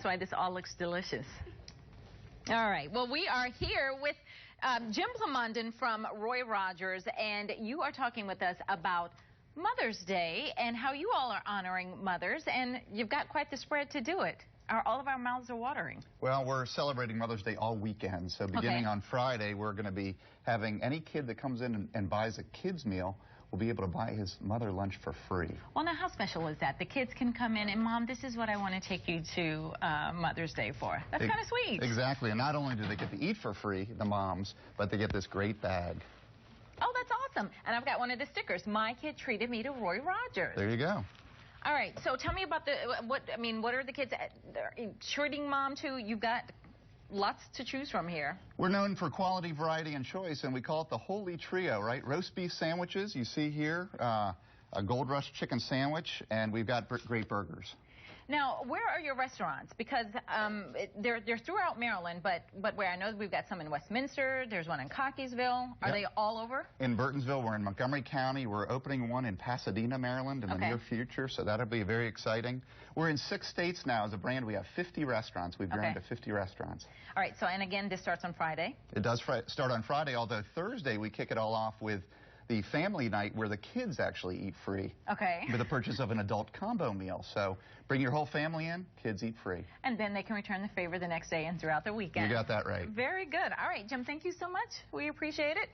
That's why this all looks delicious. All right. Well, we are here with Jim Plamondon from Roy Rogers, and you are talking with us about Mother's Day and how you all are honoring mothers, and you've got quite the spread to do it. All of our mouths are watering. Well, we're celebrating Mother's Day all weekend, so beginning on Friday, we're going to be having any kid that comes in and buys a kid's meal will be able to buy his mother lunch for free. Well, now, how special is that? The kids can come in and, Mom, this is what I want to take you to Mother's Day for. That's kind of sweet. Exactly, and not only do they get to eat for free, the moms, but they get this great bag. Oh, that's awesome. And I've got one of the stickers. My kid treated me to Roy Rogers. There you go. All right, so tell me about what are the kids treating Mom to? You've got lots to choose from here. We're known for quality, variety, and choice, and we call it the Holy Trio, right? Roast beef sandwiches, you see here, a Gold Rush chicken sandwich, and we've got great burgers. Now, where are your restaurants? Because they're throughout Maryland, but where I know we've got some in Westminster, there's one in Cockeysville. Are they all over? In Burtonsville, we're in Montgomery County. We're opening one in Pasadena, Maryland in the near future, so that'll be very exciting. We're in 6 states now as a brand. We have 50 restaurants. We've grown to 50 restaurants. All right, so, and again, this starts on Friday? It does start on Friday, although Thursday we kick it all off with the family night where the kids actually eat free with the purchase of an adult combo meal. So bring your whole family in, kids eat free. And then they can return the favor the next day and throughout the weekend. You got that right. Very good. All right, Jim, thank you so much. We appreciate it.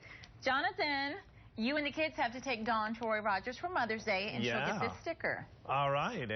Jonathan, you and the kids have to take Dawn to Roy Rogers for Mother's Day, and she'll get this sticker. All right.